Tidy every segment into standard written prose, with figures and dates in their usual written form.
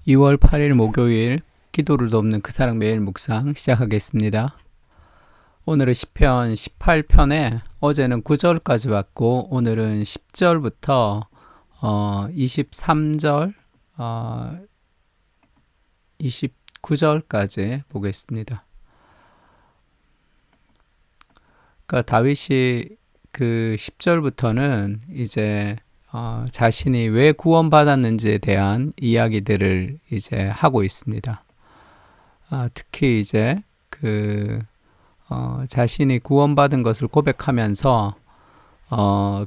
2월 8일 목요일 기도를 돕는 그 사랑 매일 묵상 시작하겠습니다. 오늘은 시편 18편에 어제는 9절까지 봤고 오늘은 10절부터 23절 29절까지 보겠습니다. 그러니까 다윗이 그 10절부터는 이제 자신이 왜 구원받았는지에 대한 이야기들을 이제 하고 있습니다. 특히 이제 자신이 구원받은 것을 고백하면서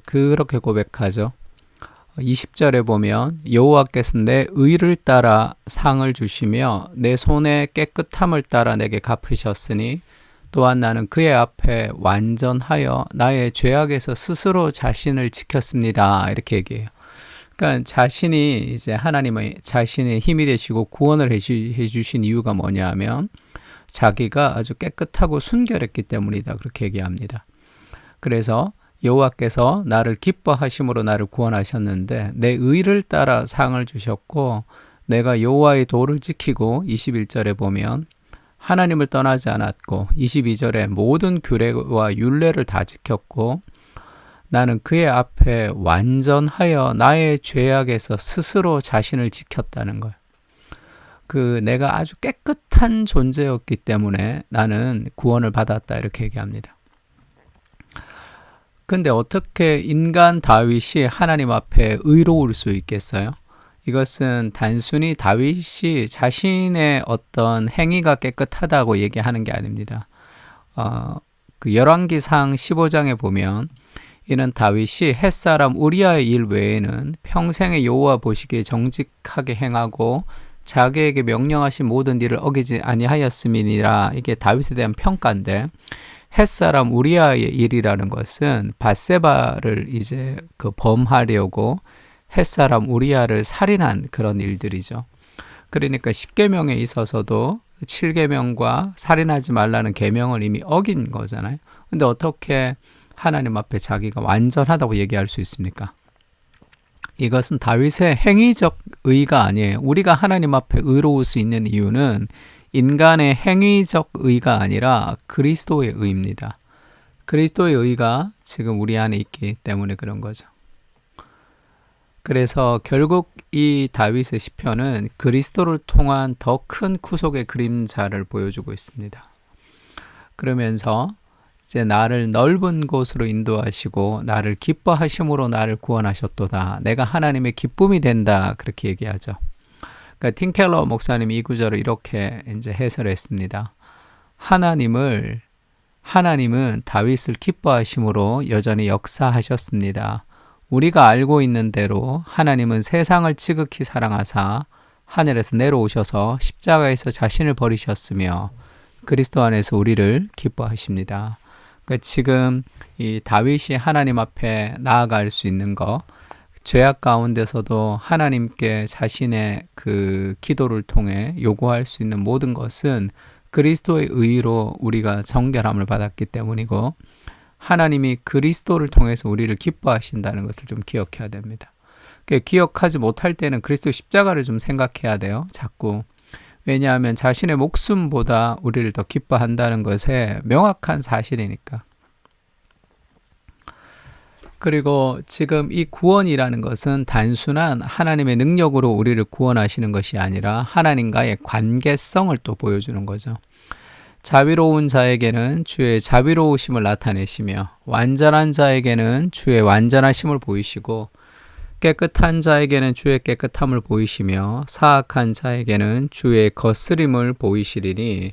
그렇게 고백하죠. 20절에 보면 여호와께서 내 의를 따라 상을 주시며 내 손의 깨끗함을 따라 내게 갚으셨으니 또한 나는 그의 앞에 완전하여 나의 죄악에서 스스로 자신을 지켰습니다. 이렇게 얘기해요. 그러니까 자신이 이제 하나님의 자신의 힘이 되시고 구원을 해주신 이유가 뭐냐면 자기가 아주 깨끗하고 순결했기 때문이다. 그렇게 얘기합니다. 그래서 여호와께서 나를 기뻐하심으로 나를 구원하셨는데 내 의를 따라 상을 주셨고 내가 여호와의 도를 지키고 21절에 보면 하나님을 떠나지 않았고 22절에 모든 규례와 율례를 다 지켰고 나는 그의 앞에 완전하여 나의 죄악에서 스스로 자신을 지켰다는 거예요. 내가 아주 깨끗한 존재였기 때문에 나는 구원을 받았다 이렇게 얘기합니다. 근데 어떻게 인간 다윗이 하나님 앞에 의로울 수 있겠어요? 이것은 단순히 다윗이 자신의 어떤 행위가 깨끗하다고 얘기하는 게 아닙니다. 열왕기상 15장에 보면 이는 다윗이 햇사람 우리아의 일 외에는 평생에 여호와 보시기에 정직하게 행하고 자기에게 명령하신 모든 일을 어기지 아니하였음이니라. 이게 다윗에 대한 평가인데 햇사람 우리아의 일이라는 것은 밧세바를 이제 범하려고 햇사람 우리아를 살인한 그런 일들이죠. 그러니까 10계명에 있어서도 7계명과 살인하지 말라는 계명을 이미 어긴 거잖아요. 근데 어떻게 하나님 앞에 자기가 완전하다고 얘기할 수 있습니까? 이것은 다윗의 행위적 의가 아니에요. 우리가 하나님 앞에 의로울 수 있는 이유는 인간의 행위적 의가 아니라 그리스도의 의입니다. 그리스도의 의가 지금 우리 안에 있기 때문에 그런 거죠. 그래서 결국 이 다윗의 시편은 그리스도를 통한 더 큰 구속의 그림자를 보여주고 있습니다. 그러면서 이제 나를 넓은 곳으로 인도하시고 나를 기뻐하심으로 나를 구원하셨도다. 내가 하나님의 기쁨이 된다. 그렇게 얘기하죠. 그러니까 틴켈러 목사님이 이 구절을 이렇게 이제 해설했습니다. 하나님은 다윗을 기뻐하심으로 여전히 역사하셨습니다. 우리가 알고 있는 대로 하나님은 세상을 지극히 사랑하사 하늘에서 내려오셔서 십자가에서 자신을 버리셨으며 그리스도 안에서 우리를 기뻐하십니다. 그러니까 지금 이 다윗이 하나님 앞에 나아갈 수 있는 것, 죄악 가운데서도 하나님께 자신의 그 기도를 통해 요구할 수 있는 모든 것은 그리스도의 의로 우리가 정결함을 받았기 때문이고 하나님이 그리스도를 통해서 우리를 기뻐하신다는 것을 좀 기억해야 됩니다. 기억하지 못할 때는 그리스도 십자가를 좀 생각해야 돼요. 자꾸. 왜냐하면 자신의 목숨보다 우리를 더 기뻐한다는 것에 명확한 사실이니까. 그리고 지금 이 구원이라는 것은 단순한 하나님의 능력으로 우리를 구원하시는 것이 아니라 하나님과의 관계성을 또 보여주는 거죠. 자비로운 자에게는 주의 자비로우심을 나타내시며 완전한 자에게는 주의 완전하심을 보이시고 깨끗한 자에게는 주의 깨끗함을 보이시며 사악한 자에게는 주의 거스림을 보이시리니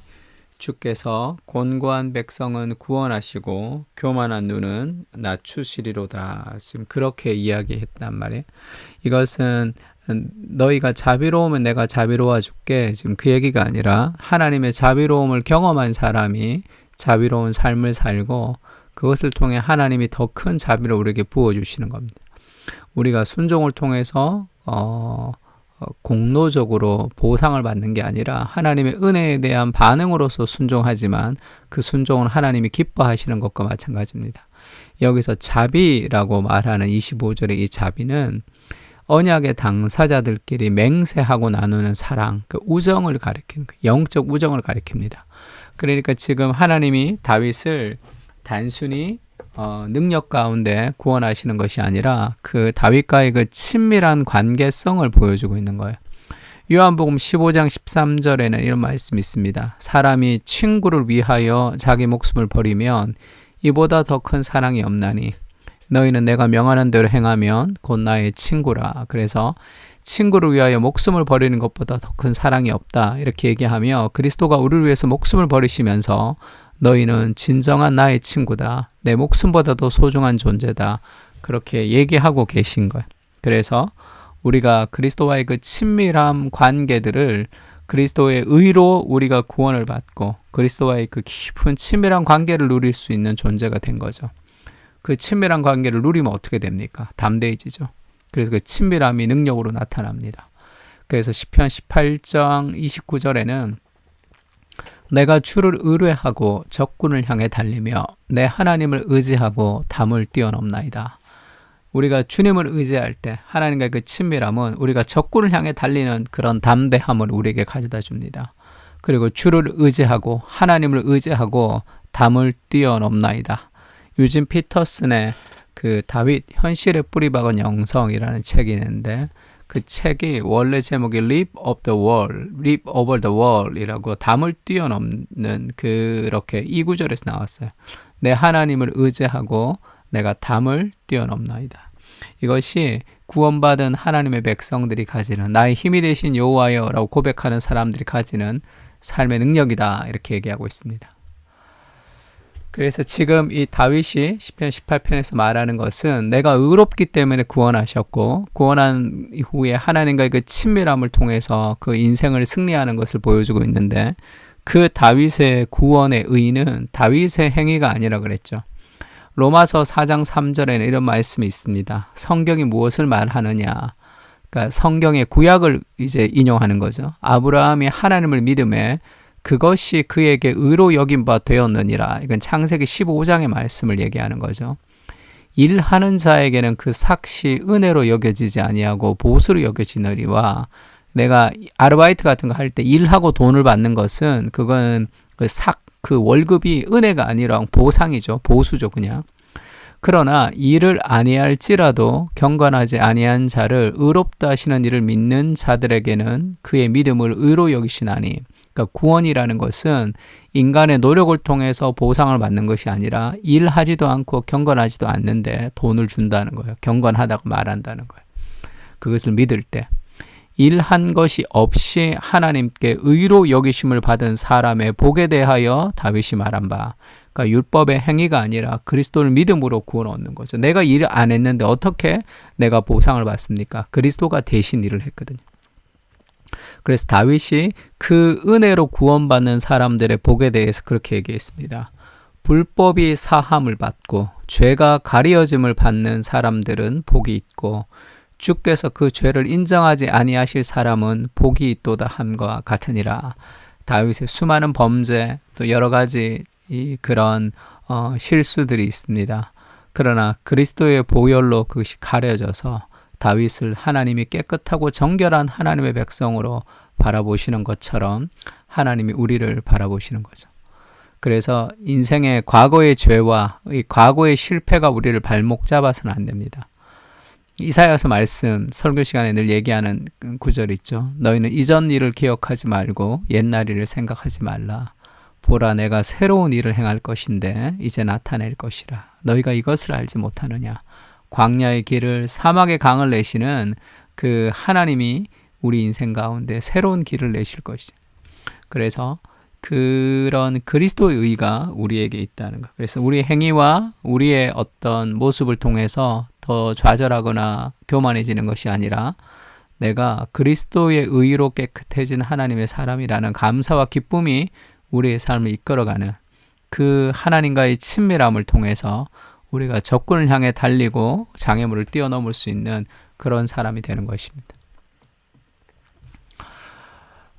주께서 곤고한 백성은 구원하시고 교만한 눈은 낮추시리로다. 지금 그렇게 이야기했단 말이에요. 이것은 너희가 자비로우면 내가 자비로워 줄게. 지금 그 얘기가 아니라 하나님의 자비로움을 경험한 사람이 자비로운 삶을 살고 그것을 통해 하나님이 더 큰 자비를 우리에게 부어주시는 겁니다. 우리가 순종을 통해서 공로적으로 보상을 받는 게 아니라 하나님의 은혜에 대한 반응으로서 순종하지만 그 순종은 하나님이 기뻐하시는 것과 마찬가지입니다. 여기서 자비라고 말하는 25절의 이 자비는 언약의 당사자들끼리 맹세하고 나누는 사랑, 그 우정을 가리키는 거예요. 영적 우정을 가리킵니다. 그러니까 지금 하나님이 다윗을 단순히 능력 가운데 구원하시는 것이 아니라 그 다윗과의 그 친밀한 관계성을 보여주고 있는 거예요. 요한복음 15장 13절에는 이런 말씀이 있습니다. 사람이 친구를 위하여 자기 목숨을 버리면 이보다 더 큰 사랑이 없나니 너희는 내가 명하는 대로 행하면 곧 나의 친구라. 그래서 친구를 위하여 목숨을 버리는 것보다 더 큰 사랑이 없다. 이렇게 얘기하며 그리스도가 우리를 위해서 목숨을 버리시면서 너희는 진정한 나의 친구다. 내 목숨보다도 소중한 존재다. 그렇게 얘기하고 계신 거예요. 그래서 우리가 그리스도와의 그 친밀한 관계들을 그리스도의 의로 우리가 구원을 받고 그리스도와의 그 깊은 친밀한 관계를 누릴 수 있는 존재가 된 거죠. 그 친밀한 관계를 누리면 어떻게 됩니까? 담대해지죠. 그래서 그 친밀함이 능력으로 나타납니다. 그래서 시편 18장 29절에는 내가 주를 의뢰하고 적군을 향해 달리며 내 하나님을 의지하고 담을 뛰어넘나이다. 우리가 주님을 의지할 때 하나님과의 그 친밀함은 우리가 적군을 향해 달리는 그런 담대함을 우리에게 가져다 줍니다. 그리고 주를 의지하고 하나님을 의지하고 담을 뛰어넘나이다. 유진 피터슨의 그 다윗 현실에 뿌리박은 영성이라는 책이 있는데 그 책이 원래 제목이 Leap of the Wall, Leap over the Wall이라고 담을 뛰어넘는 그렇게 이 구절에서 나왔어요. 내 하나님을 의지하고 내가 담을 뛰어넘나이다. 이것이 구원받은 하나님의 백성들이 가지는 나의 힘이 되신 여호와여라고 고백하는 사람들이 가지는 삶의 능력이다. 이렇게 얘기하고 있습니다. 그래서 지금 이 다윗이 시편 18편에서 말하는 것은 내가 의롭기 때문에 구원하셨고 구원한 이후에 하나님과의 그 친밀함을 통해서 그 인생을 승리하는 것을 보여주고 있는데 그 다윗의 구원의 의는 다윗의 행위가 아니라 그랬죠. 로마서 4장 3절에는 이런 말씀이 있습니다. 성경이 무엇을 말하느냐? 그러니까 성경의 구약을 이제 인용하는 거죠. 아브라함이 하나님을 믿음에 그것이 그에게 의로 여긴 바 되었느니라. 이건 창세기 15장의 말씀을 얘기하는 거죠. 일하는 자에게는 그 삭시 은혜로 여겨지지 아니하고 보수로 여겨지느니와 내가 아르바이트 같은 거 할 때 일하고 돈을 받는 것은 그건 그 월급이 은혜가 아니라 보상이죠. 보수죠, 그냥. 그러나 일을 아니할지라도 경건하지 아니한 자를 의롭다 하시는 이를 믿는 자들에게는 그의 믿음을 의로 여기시나니. 그러니까 구원이라는 것은 인간의 노력을 통해서 보상을 받는 것이 아니라 일하지도 않고 경건하지도 않는데 돈을 준다는 거예요. 경건하다고 말한다는 거예요. 그것을 믿을 때. 일한 것이 없이 하나님께 의로 여기심을 받은 사람의 복에 대하여 다윗이 말한 바, 그러니까 율법의 행위가 아니라 그리스도를 믿음으로 구원을 얻는 거죠. 내가 일을 안 했는데 어떻게 내가 보상을 받습니까? 그리스도가 대신 일을 했거든요. 그래서 다윗이 그 은혜로 구원받는 사람들의 복에 대해서 그렇게 얘기했습니다. 불법이 사함을 받고 죄가 가리어짐을 받는 사람들은 복이 있고 주께서 그 죄를 인정하지 아니하실 사람은 복이 있도다 함과 같으니라. 다윗의 수많은 범죄 또 여러 가지 그런 실수들이 있습니다. 그러나 그리스도의 보혈로 그것이 가려져서 다윗을 하나님이 깨끗하고 정결한 하나님의 백성으로 바라보시는 것처럼 하나님이 우리를 바라보시는 거죠. 그래서 인생의 과거의 죄와 이 과거의 실패가 우리를 발목 잡아서는 안 됩니다. 이사야서 말씀 설교 시간에 늘 얘기하는 구절 있죠. 너희는 이전 일을 기억하지 말고 옛날 일을 생각하지 말라. 보라 내가 새로운 일을 행할 것인데 이제 나타낼 것이라. 너희가 이것을 알지 못하느냐. 광야의 길을 사막의 강을 내시는 그 하나님이 우리 인생 가운데 새로운 길을 내실 것이죠. 그래서 그런 그리스도의 의가 우리에게 있다는 것. 그래서 우리의 행위와 우리의 어떤 모습을 통해서 더 좌절하거나 교만해지는 것이 아니라 내가 그리스도의 의로 깨끗해진 하나님의 사람이라는 감사와 기쁨이 우리의 삶을 이끌어가는 그 하나님과의 친밀함을 통해서 우리가 적군을 향해 달리고 장애물을 뛰어넘을 수 있는 그런 사람이 되는 것입니다.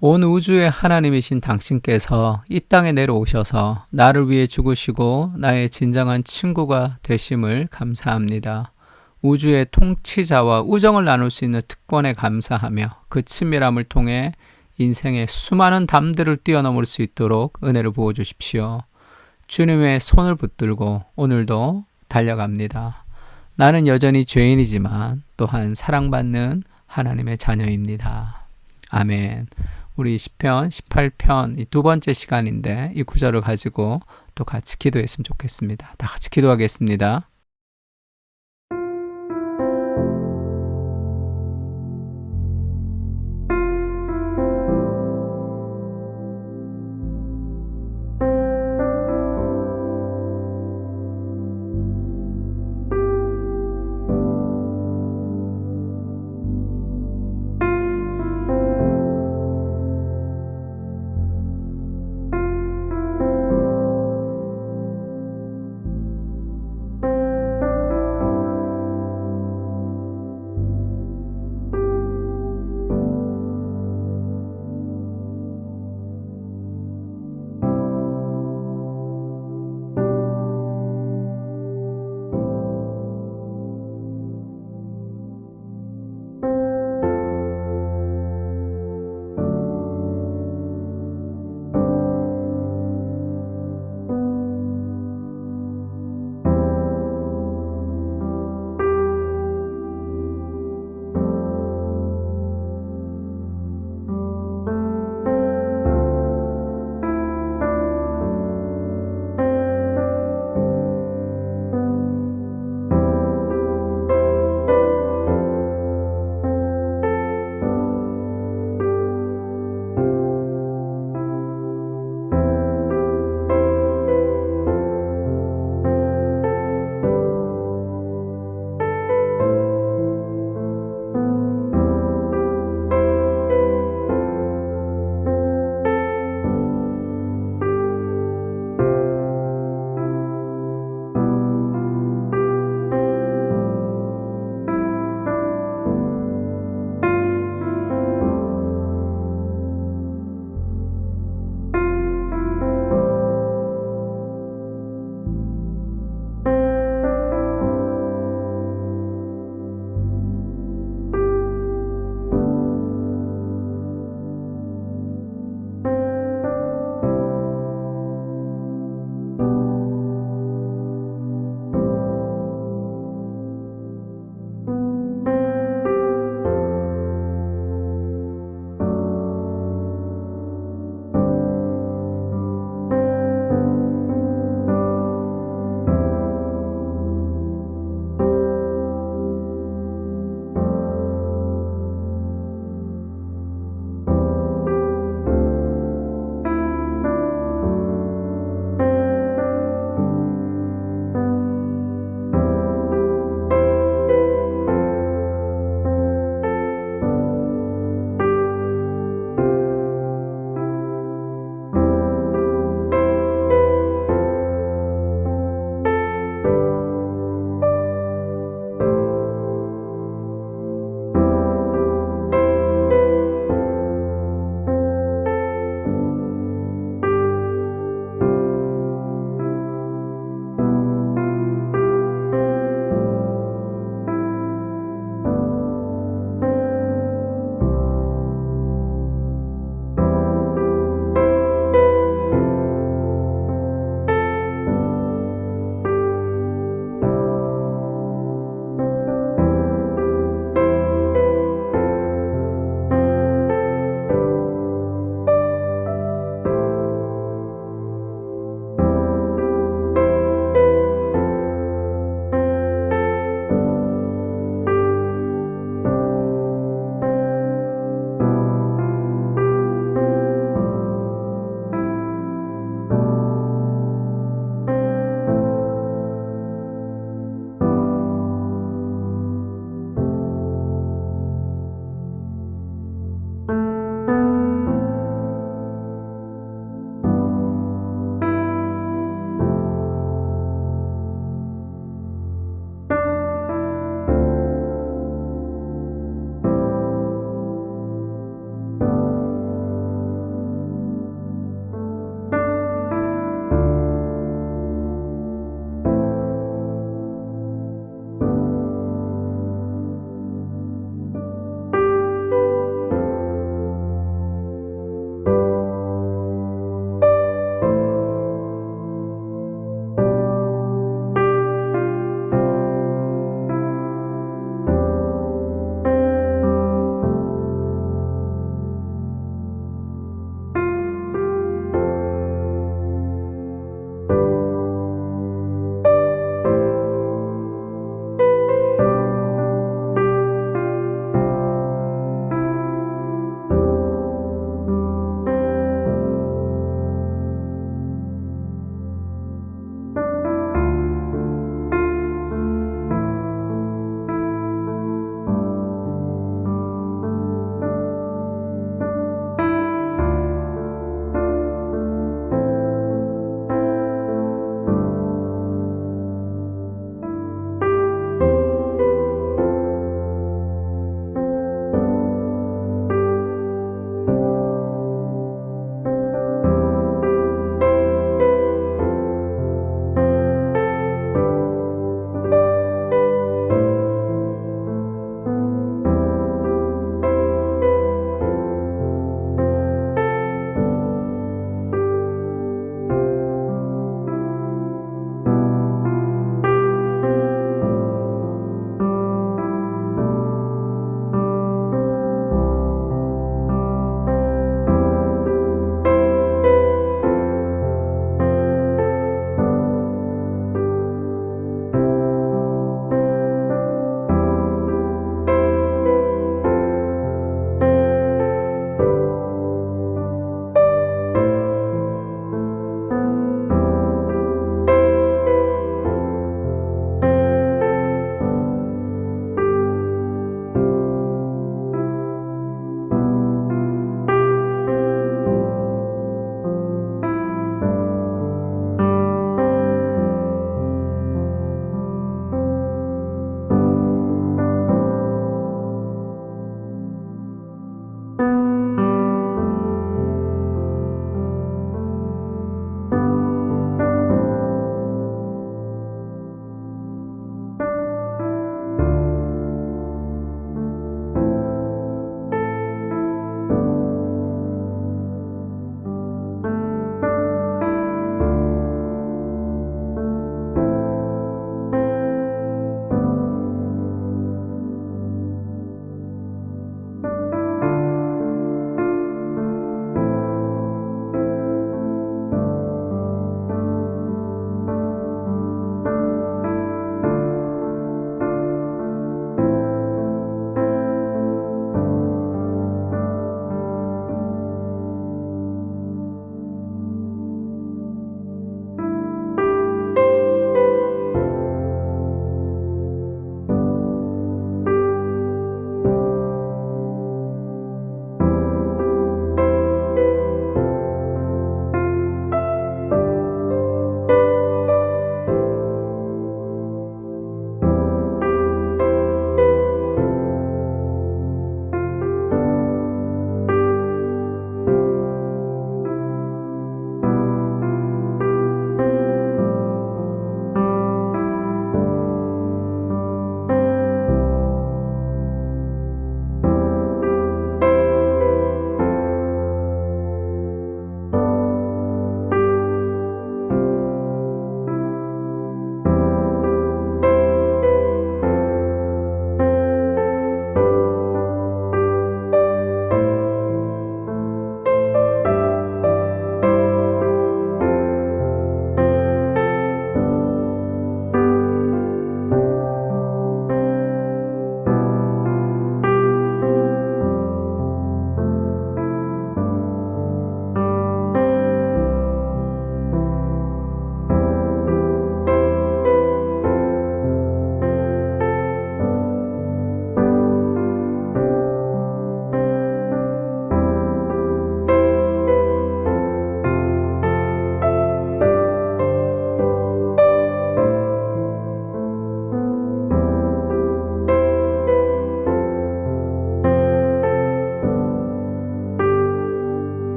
온 우주의 하나님이신 당신께서 이 땅에 내려오셔서 나를 위해 죽으시고 나의 진정한 친구가 되심을 감사합니다. 우주의 통치자와 우정을 나눌 수 있는 특권에 감사하며 그 친밀함을 통해 인생의 수많은 담들을 뛰어넘을 수 있도록 은혜를 부어주십시오. 주님의 손을 붙들고 오늘도 달려갑니다. 나는 여전히 죄인이지만 또한 사랑받는 하나님의 자녀입니다. 아멘. 우리 시편 18편 이 두 번째 시간인데 이 구절을 가지고 또 같이 기도했으면 좋겠습니다. 다 같이 기도하겠습니다.